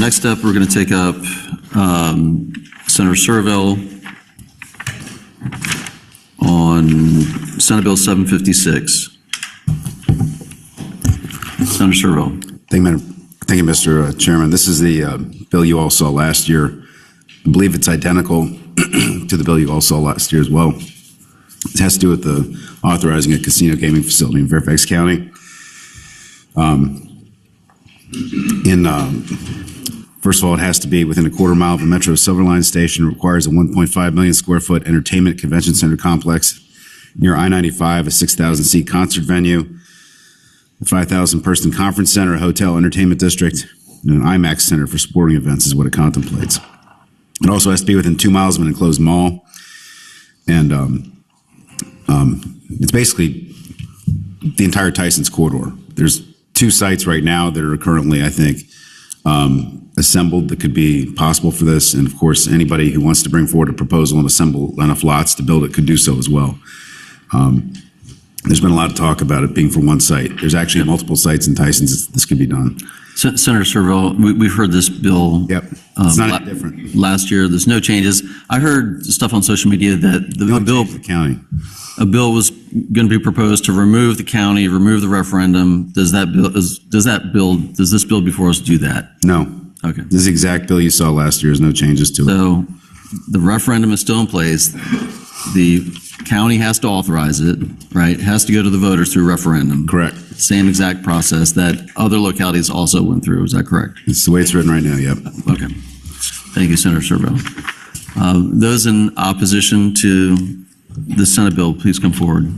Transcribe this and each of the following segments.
Next up, we're going to take up Senator Surville on Senate Bill 756. Senator Surville. Thank you, Mr. Chairman. This is the bill you all saw last year. I believe it's identical to the bill you all saw last year as well. It has to do with the authorizing a casino gaming facility in Fairfax County. First of all, it has to be within a quarter mile of a Metro Silver Line station. It requires a 1.5 million square foot entertainment convention center complex near I-95, a 6,000 seat concert venue, a 5,000 person conference center, a hotel entertainment district, and an IMAX center for sporting events is what it contemplates. It also has to be within 2 miles of an enclosed mall. And it's basically the entire Tysons corridor. There's 2 sites right now that are currently, I think, assembled that could be possible for this. And of course, anybody who wants to bring forward a proposal and assemble enough lots to build it could do so as well. There's been a lot of talk about it being for one site. There's actually multiple sites in Tysons. This could be done. Senator Surville, we've heard this bill. Yep. It's not different. Last year, there's no changes. I heard stuff on social media that a bill was going to be proposed to remove the county, remove the referendum. Does this bill before us do that? No. Okay. This is the exact bill you saw last year. There's no changes to it. So the referendum is still in place. The county has to authorize it, right? It has to go to the voters through referendum. Correct. Same exact process that other localities also went through. Is that correct? It's the way it's written right now, yep. Okay. Thank you, Senator Surville. Those in opposition to the Senate bill, please come forward.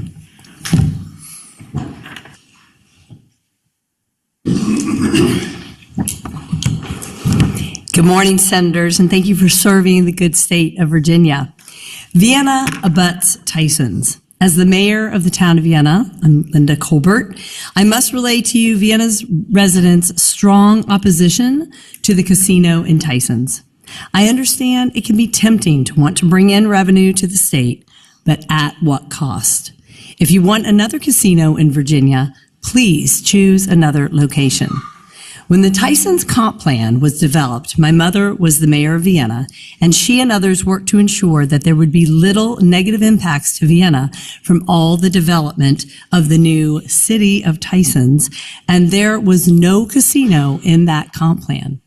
Good morning, Senators, and thank you for serving the good state of Virginia. Vienna abuts Tysons. As the mayor of the town of Vienna, I'm Linda Colbert, I must relay to you Vienna's residents' strong opposition to the casino in Tysons. I understand it can be tempting to want to bring in revenue to the state, but at what cost? If you want another casino in Virginia, please choose another location. When the Tysons comp plan was developed, my mother was the mayor of Vienna, and she and others worked to ensure that there would be little negative impacts to Vienna from all the development of the new city of Tysons, and there was no casino in that comp plan.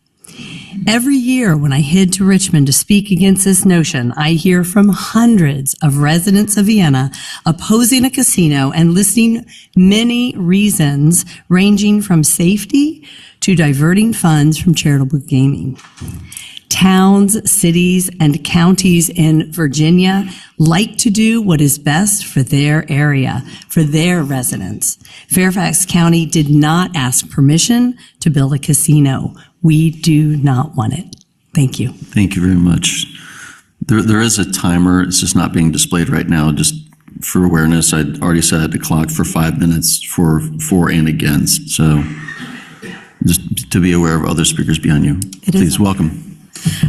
Every year when I head to Richmond to speak against this notion, I hear from hundreds of residents of Vienna opposing a casino and listing many reasons ranging from safety to diverting funds from charitable gaming. Towns, cities, and counties in Virginia like to do what is best for their area, for their residents. Fairfax County did not ask permission to build a casino. We do not want it. Thank you. Thank you very much. There is a timer. It's just not being displayed right now. Just for awareness, I'd already set the clock for 5 minutes for and against. So just to be aware of other speakers behind you. Please welcome.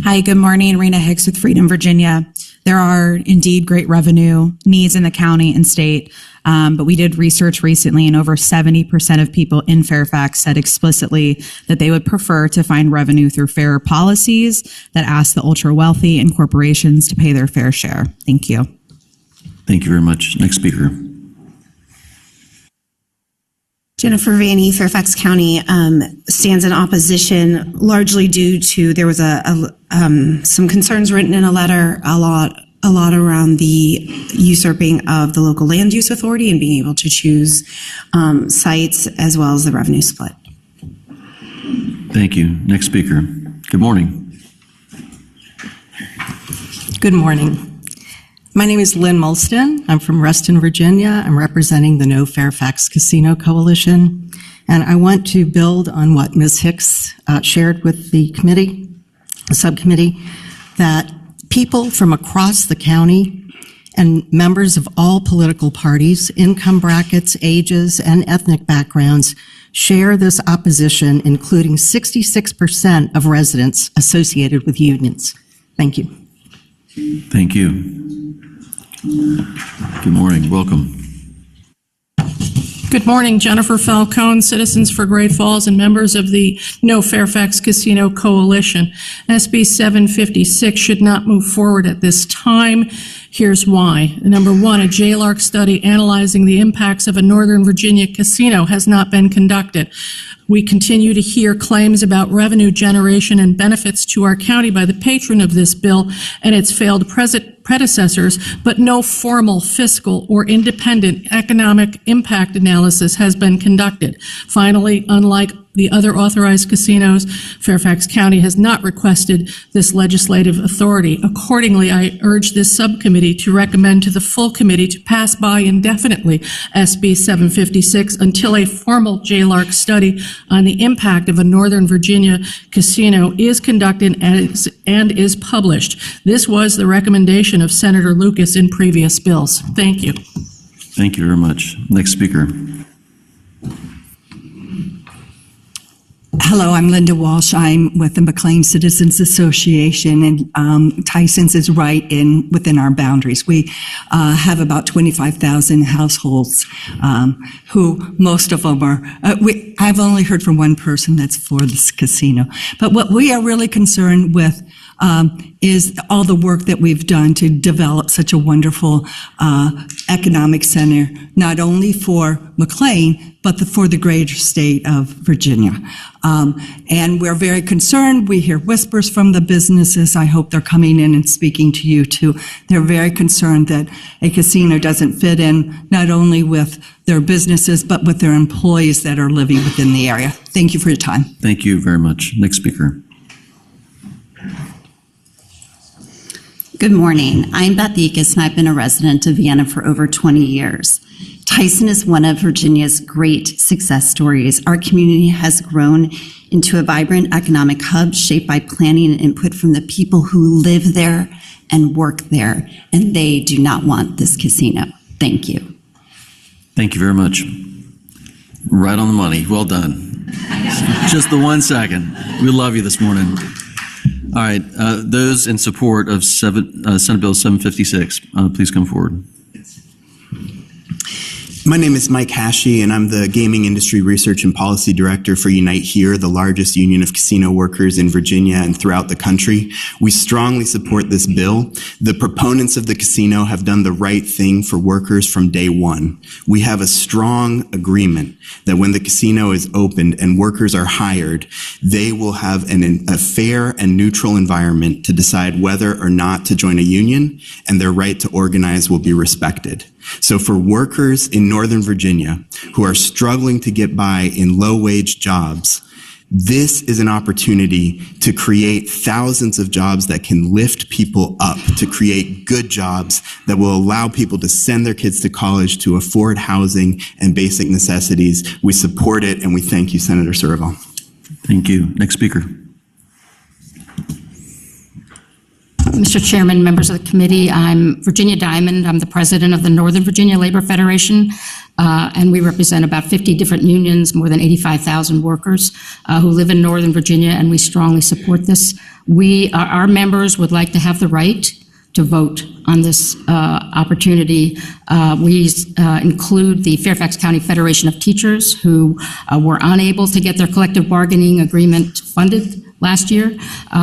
Hi, good morning. Rena Hicks with Freedom, Virginia. There are indeed great revenue needs in the county and state, but we did research recently and over 70% of people in Fairfax said explicitly that they would prefer to find revenue through fairer policies that ask the ultra wealthy and corporations to pay their fair share. Thank you. Thank you very much. Next speaker. Jennifer Vanny, Fairfax County, stands in opposition largely due to there was some concerns written in a letter a lot around the usurping of the local land use authority and being able to choose sites as well as the revenue split. Thank you. Next speaker. Good morning. Good morning. My name is Lynn Mulston. I'm from Reston, Virginia. I'm representing the No Fairfax Casino Coalition. And I want to build on what Ms. Hicks shared with the subcommittee, that people from across the county and members of all political parties, income brackets, ages, and ethnic backgrounds share this opposition, including 66% of residents associated with unions. Thank you. Thank you. Good morning. Welcome. Good morning, Jennifer Falcone, Citizens for Great Falls and members of the No Fairfax Casino Coalition. SB 756 should not move forward at this time. Here's why. Number one, a JLARC study analyzing the impacts of a Northern Virginia casino has not been conducted. We continue to hear claims about revenue generation and benefits to our county by the patron of this bill and its failed predecessors, but no formal fiscal or independent economic impact analysis has been conducted. Finally, unlike the other authorized casinos, Fairfax County has not requested this legislative authority. Accordingly, I urge this subcommittee to recommend to the full committee to pass by indefinitely SB 756 until a formal JLARC study on the impact of a Northern Virginia casino is conducted and is published. This was the recommendation of Senator Lucas in previous bills. Thank you. Thank you very much. Next speaker. Hello, I'm Linda Walsh. I'm with the McLean Citizens Association, and Tysons is right within our boundaries. We have about 25,000 households who most of them are, I've only heard from one person that's for this casino. But what we are really concerned with is all the work that we've done to develop such a wonderful economic center, not only for McLean, but for the greater state of Virginia. And we're very concerned. We hear whispers from the businesses. I hope they're coming in and speaking to you too. They're very concerned that a casino doesn't fit in not only with their businesses, but with their employees that are living within the area. Thank you for your time. Thank you very much. Next speaker. Good morning. I'm Beth Ekus, and I've been a resident of Vienna for over 20 years. Tyson is one of Virginia's great success stories. Our community has grown into a vibrant economic hub shaped by planning and input from the people who live there and work there, and they do not want this casino. Thank you. Thank you very much. Right on the money. Well done. Just the 1 second. We love you this morning. All right. Those in support of Senate Bill 756, please come forward. My name is Mike Hashey, and I'm the Gaming Industry Research and Policy Director for Unite Here, the largest union of casino workers in Virginia and throughout the country. We strongly support this bill. The proponents of the casino have done the right thing for workers from day one. We have a strong agreement that when the casino is opened and workers are hired, they will have a fair and neutral environment to decide whether or not to join a union, and their right to organize will be respected. So for workers in Northern Virginia who are struggling to get by in low-wage jobs, this is an opportunity to create thousands of jobs that can lift people up, to create good jobs that will allow people to send their kids to college, to afford housing and basic necessities. We support it, and we thank you, Senator Surival. Thank you. Next speaker. Mr. Chairman, members of the committee, I'm Virginia Diamond. I'm the president of the Northern Virginia Labor Federation, and we represent about 50 different unions, more than 85,000 workers who live in Northern Virginia, and we strongly support this. Our members would like to have the right to vote on this opportunity. We include the Fairfax County Federation of Teachers, who were unable to get their collective bargaining agreement funded last year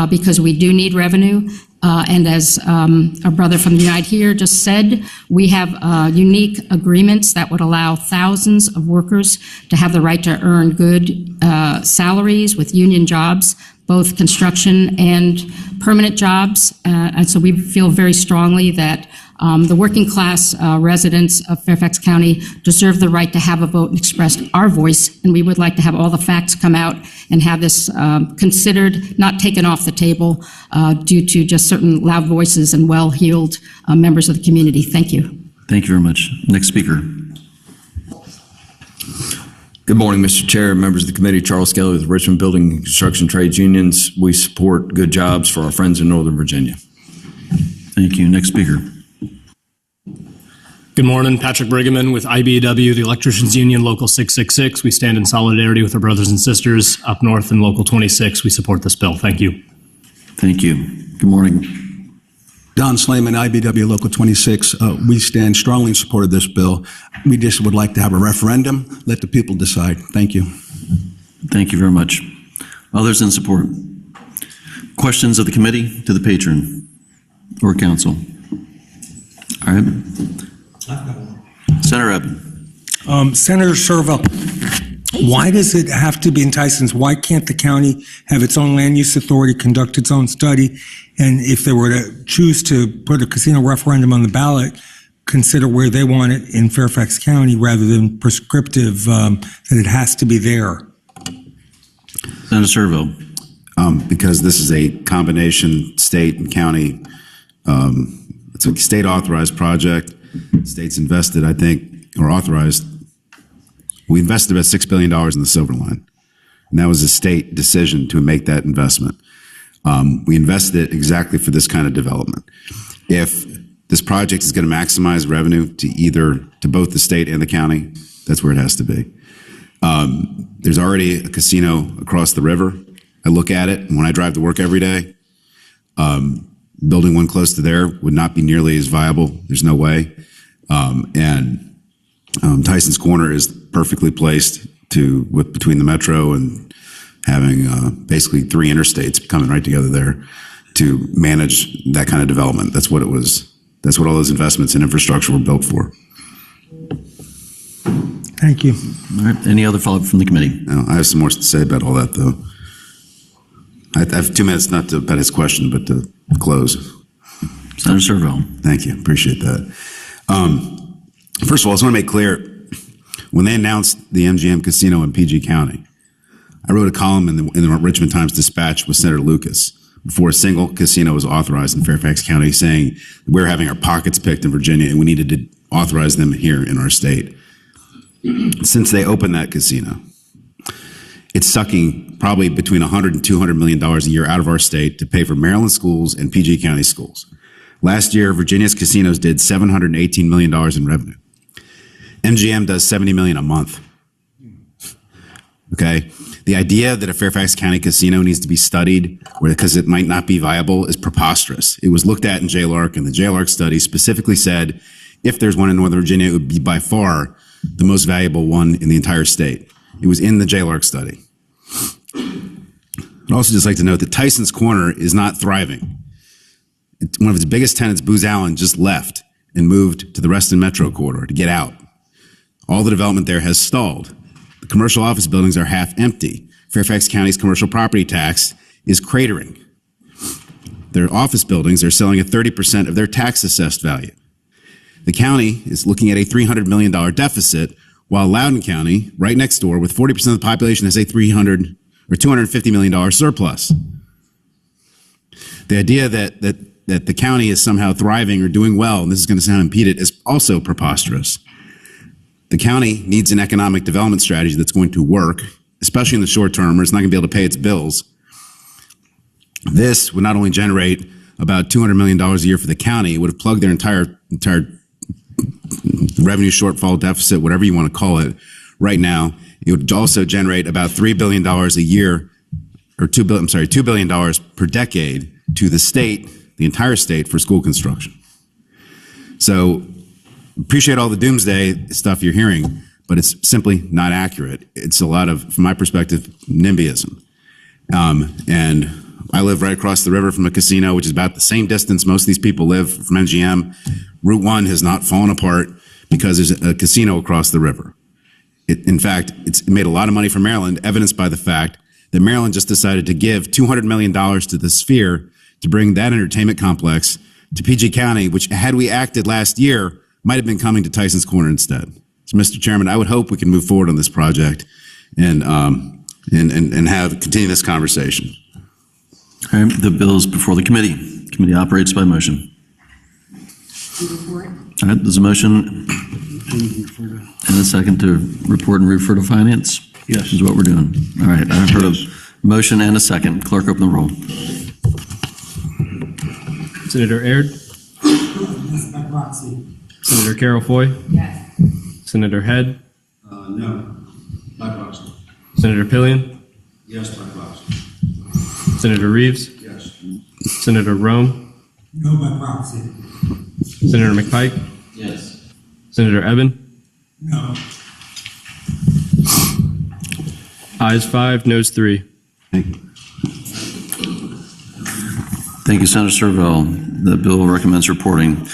because we do need revenue. And as our brother from Unite Here just said, we have unique agreements that would allow thousands of workers to have the right to earn good salaries with union jobs, both construction and permanent jobs. And so we feel very strongly that the working class residents of Fairfax County deserve the right to have a vote and express our voice, and we would like to have all the facts come out and have this considered, not taken off the table due to just certain loud voices and well-heeled members of the community. Thank you. Thank you very much. Next speaker. Good morning, Mr. Chair, members of the committee. Charles Kelly with Richmond Building and Construction Trades Unions. We support good jobs for our friends in Northern Virginia. Thank you. Next speaker. Good morning, Patrick Brigham with IBEW, the Electricians Union, Local 666. We stand in solidarity with our brothers and sisters up north in Local 26. We support this bill. Thank you. Thank you. Good morning. Don Slayman, IBW Local 26. We stand strongly in support of this bill. We just would like to have a referendum. Let the people decide. Thank you. Thank you very much. Others in support? Questions of the committee to the patron or council? All right. Senator Eben. Senator Servo, why does it have to be in Tysons? Why can't the county have its own land use authority, conduct its own study, and if they were to choose to put a casino referendum on the ballot, consider where they want it in Fairfax County rather than prescriptive that it has to be there? Senator Servo. Because this is a combination state and county, it's a state authorized project. States invested, I think, or authorized. We invested about $6 billion in the Silver Line. And that was a state decision to make that investment. We invested it exactly for this kind of development. If this project is going to maximize revenue to both the state and the county, that's where it has to be. There's already a casino across the river. I look at it, and when I drive to work every day, building one close to there would not be nearly as viable. There's no way. Tysons Corner is perfectly placed between the metro and having basically three interstates coming right together there to manage that kind of development. That's what it was. That's what all those investments in infrastructure were built for. Thank you. All right. Any other follow-up from the committee? No, I have some more to say about all that, though. I have 2 minutes, not about his question, but to close. Senator Servo. Thank you. Appreciate that. First of all, I just want to make clear, when they announced the MGM casino in PG County, I wrote a column in the Richmond Times-Dispatch with Senator Lucas before a single casino was authorized in Fairfax County, saying we're having our pockets picked in Virginia and we needed to authorize them here in our state. Since they opened that casino, it's sucking probably between $100 and $200 million a year out of our state to pay for Maryland schools and PG County schools. Last year, Virginia's casinos did $718 million in revenue. MGM does $70 million a month. Okay? The idea that a Fairfax County casino needs to be studied because it might not be viable is preposterous. It was looked at in JLARC, and the JLARC study specifically said if there's one in Northern Virginia, it would be by far the most valuable one in the entire state. It was in the JLARC study. I'd also just like to note that Tysons Corner is not thriving. One of its biggest tenants, Booz Allen, just left and moved to the Reston Metro corridor to get out. All the development there has stalled. The commercial office buildings are half empty. Fairfax County's commercial property tax is cratering. Their office buildings are selling at 30% of their tax assessed value. The county is looking at a $300 million deficit, while Loudoun County, right next door, with 40% of the population, has a $300 or $250 million surplus. The idea that the county is somehow thriving or doing well, and this is going to sound impeded, is also preposterous. The county needs an economic development strategy that's going to work, especially in the short term, or it's not going to be able to pay its bills. This would not only generate about $200 million a year for the county, it would have plugged their entire revenue shortfall deficit, whatever you want to call it, right now. It would also generate about $3 billion a year, or $2 billion per decade to the state, the entire state, for school construction. So appreciate all the doomsday stuff you're hearing, but it's simply not accurate. It's a lot of, from my perspective, NIMBYism. And I live right across the river from a casino, which is about the same distance most of these people live from MGM. Route 1 has not fallen apart because there's a casino across the river. In fact, it's made a lot of money for Maryland, evidenced by the fact that Maryland just decided to give $200 million to the Sphere to bring that entertainment complex to PG County, which, had we acted last year, might have been coming to Tysons Corner instead. So, Mr. Chairman, I would hope we can move forward on this project and continue this conversation. All right, the bill is before the committee. The committee operates by motion. All right, there's a motion and a second to report and refer to finance. Yes, is what we're doing. All right, I've heard a motion and a second. Clerk, open the roll. Senator Aird. Senator Carol Foy. Yes. Senator Head. No. By proxy. Senator Pillion. Yes, by proxy. Senator Reeves. Yes. Senator Rome. No by proxy. Senator McPike? Yes. Senator Eben? No. Ayes 5, noes 3. Thank you, Senator Serville. The bill recommends reporting.